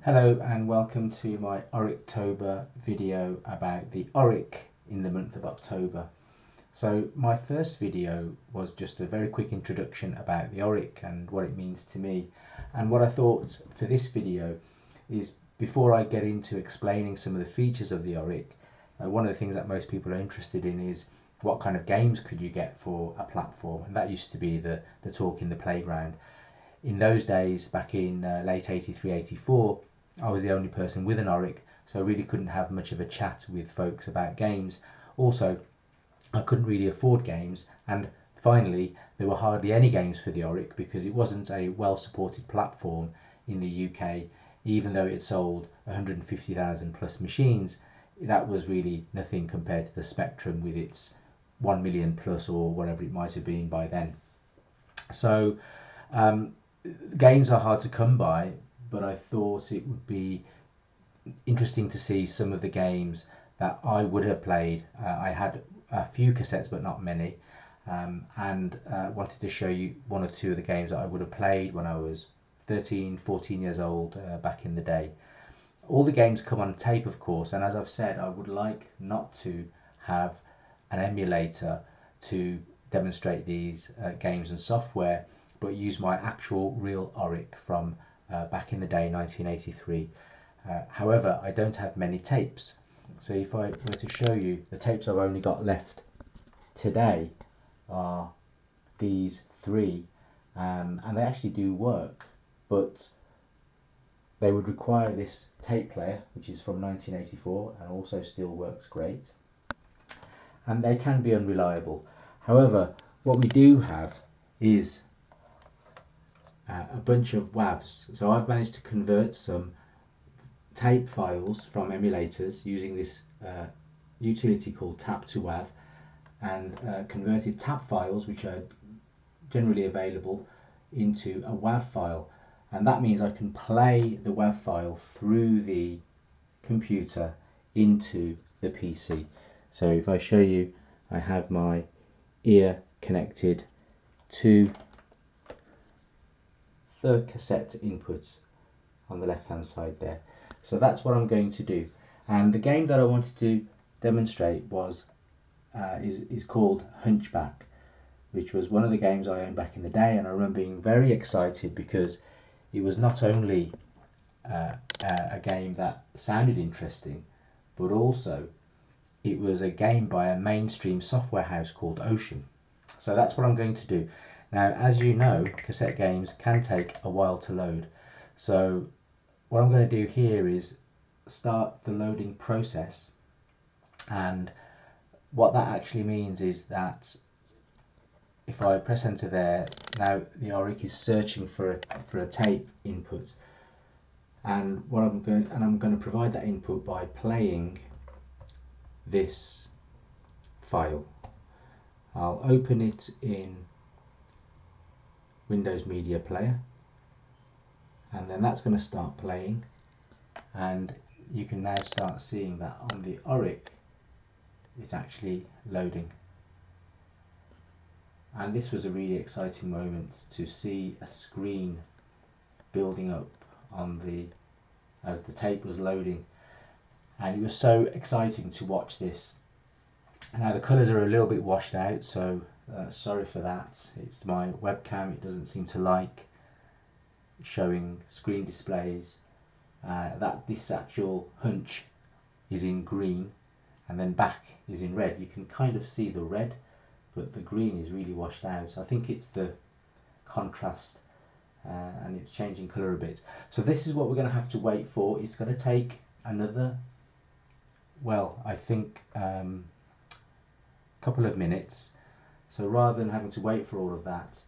Hello and welcome to my ORICtober video about the Oric in the month of October. So my first video was just a very quick introduction about the Oric and what it means to me. And what I thought for this video is, before I get into explaining some of the features of the Oric, one of the things that most people are interested in is what kind of games could you get for a platform, and that used to be the talk in the playground. In those days, back in late 83, 84, I was the only person with an Oric, so I really couldn't have much of a chat with folks about games. Also, I couldn't really afford games, and finally, there were hardly any games for the Oric because it wasn't a well-supported platform in the UK. Even though it sold 150,000 plus machines, that was really nothing compared to the Spectrum with its 1 million plus, or whatever it might have been by then. So games are hard to come by, but I thought it would be interesting to see some of the games that I would have played. I had a few cassettes, but not many, and wanted to show you one or two of the games that I would have played when I was 13, 14 years old back in the day. All the games come on tape, of course, and as I've said, I would like not to have an emulator to demonstrate these games and software, but use my actual real Oric from back in the day, 1983. However, I don't have many tapes, so if I were to show you the tapes I've only got left today are these three, and they actually do work, but they would require this tape player, which is from 1984 and also still works great, and they can be unreliable. However, what we do have is a bunch of WAVs. So I've managed to convert some tape files from emulators using this utility called tap to WAV, and converted tap files, which are generally available, into a WAV file, and that means I can play the WAV file through the computer into the PC. So if I show you, I have my ear connected to the cassette inputs on the left hand side there. So that's what I'm going to do, and the game that I wanted to demonstrate was is called Hunchback, which was one of the games I owned back in the day, and I remember being very excited because it was not only a game that sounded interesting, but also it was a game by a mainstream software house called Ocean. So that's what I'm going to do. Now, as you know, cassette games can take a while to load. So what I'm going to do here is start the loading process, and what that actually means is that if I press enter there, now the Oric is searching for a tape input, and I'm going to provide that input by playing this file. I'll open it in Windows Media Player, and then that's going to start playing, and you can now start seeing that on the Oric it's actually loading. And this was a really exciting moment to see a screen building up on as the tape was loading, and it was so exciting to watch this. Now the colours are a little bit washed out, so sorry for that. It's my webcam, it doesn't seem to like showing screen displays. That this actual hunch is in green, and then back is in red. You can kind of see the red, but the green is really washed out. So I think it's the contrast, and it's changing colour a bit. So this is what we're going to have to wait for. It's going to take another, well, I think couple of minutes. So rather than having to wait for all of that,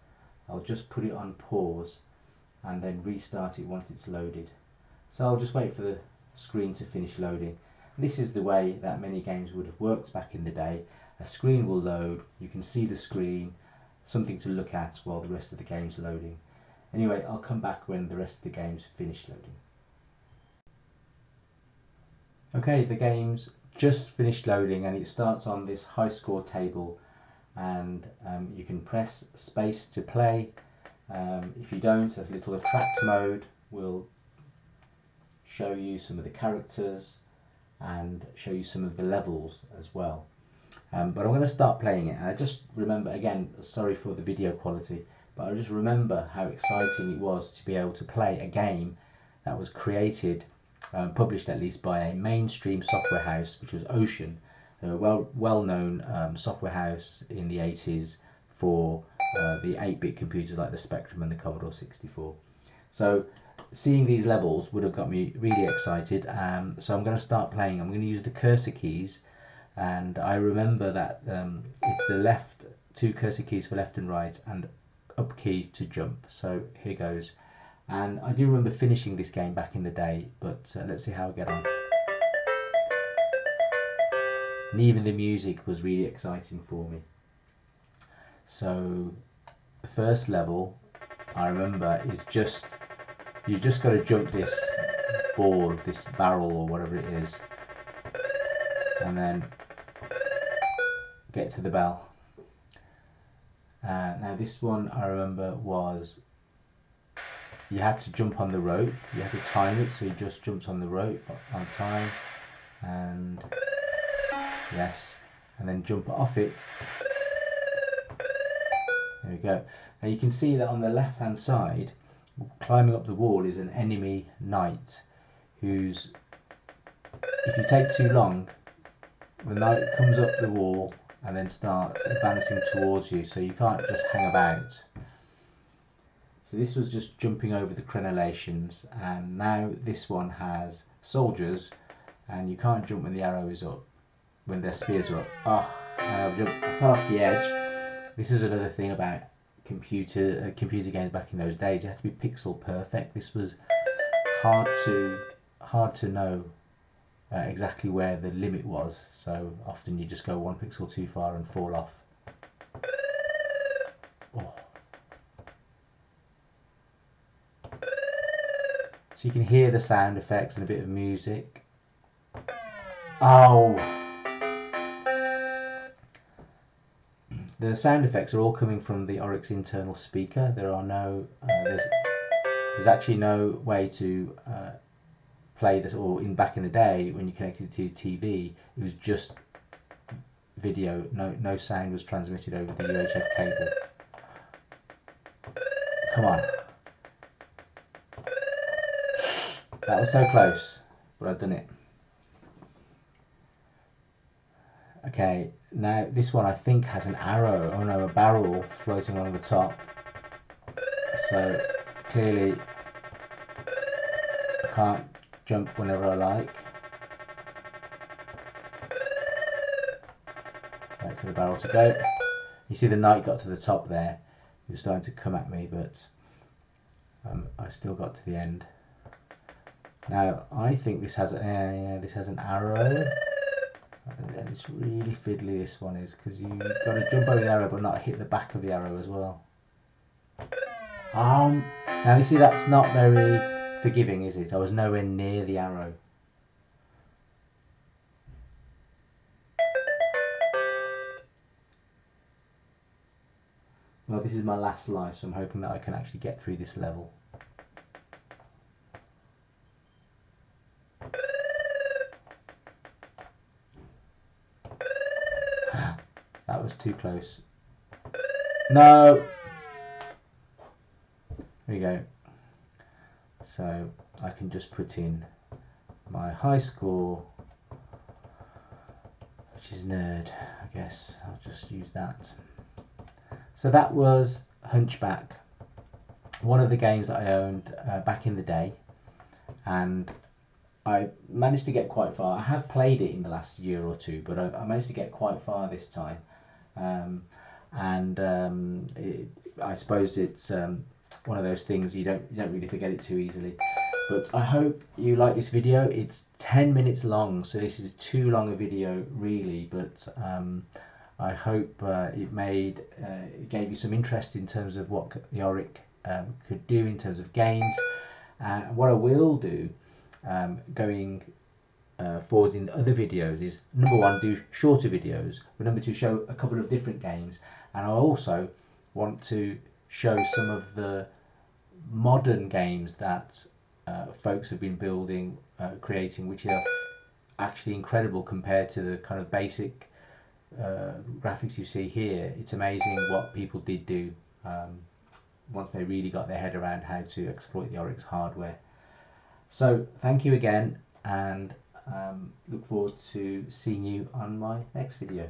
I'll just put it on pause and then restart it once it's loaded. So I'll just wait for the screen to finish loading. This is the way that many games would have worked back in the day. A screen will load, you can see the screen, something to look at while the rest of the game's loading. Anyway, I'll come back when the rest of the game's finished loading. Okay, the game's just finished loading, and it starts on this high score table, and you can press space to play. If you don't, a little attract mode will show you some of the characters and show you some of the levels as well. But I'm going to start playing it, and I just remember, again, sorry for the video quality, but I just remember how exciting it was to be able to play a game that was created, published at least, by a mainstream software house, which was Ocean, a well-known software house in the 80s for the 8-bit computers like the Spectrum and the Commodore 64. So seeing these levels would have got me really excited. So I'm going to start playing. I'm going to use the cursor keys, and I remember that it's the left, 2 cursor keys for left and right, and up key to jump. So here goes. And I do remember finishing this game back in the day, but let's see how I get on. And even the music was really exciting for me. So the first level, I remember, is just, you just got to jump this ball, this barrel or whatever it is, and then get to the bell. Now this one I remember was, you had to jump on the rope, you had to time it, so you just jumped on the rope on time, and yes, and then jump off it. There we go. Now you can see that on the left hand side, climbing up the wall is an enemy knight, who's, if you take too long, the knight comes up the wall and then starts advancing towards you, so you can't just hang about. So this was just jumping over the crenellations, and now this one has soldiers, and you can't jump when the arrow is up, when their spears are up. Oh, I fell off the edge. This is another thing about computer games back in those days. You had to be pixel perfect. This was hard to know exactly where the limit was. So often you just go 1 pixel too far and fall off. Oh. So you can hear the sound effects and a bit of music. Oh. The sound effects are all coming from the Oric's internal speaker. There are no, there's actually no way to play this, or back in the day when you connected to TV, it was just video. No sound was transmitted over the UHF cable. Come on. That was so close, but I've done it. Okay, now this one I think has an arrow, oh no, a barrel floating along the top. So clearly I can't jump whenever I like. Wait for the barrel to go. You see the knight got to the top there. He was starting to come at me, but I still got to the end. Now I think this has this has an arrow. And it's really fiddly, this one is, because you've got to jump over the arrow but not hit the back of the arrow as well. Now you see that's not very forgiving, is it? I was nowhere near the arrow. Well, this is my last life, so I'm hoping that I can actually get through this level. That was too close. No! There we go. So I can just put in my high score, which is nerd, I guess. I'll just use that. So that was Hunchback, one of the games that I owned back in the day, and I managed to get quite far. I have played it in the last year or two, but I managed to get quite far this time. I suppose it's one of those things you don't really forget it too easily. But I hope you like this video. It's 10 minutes long, so this is too long a video really, but I hope it gave you some interest in terms of what the Oric could do in terms of games. What I will do going forward in other videos is, number one, do shorter videos, but number two, show a couple of different games, and I also want to show some of the modern games that folks have been building, creating, which are actually incredible compared to the kind of basic graphics you see here. It's amazing what people did do once they really got their head around how to exploit the Oryx hardware. So thank you again, and look forward to seeing you on my next video.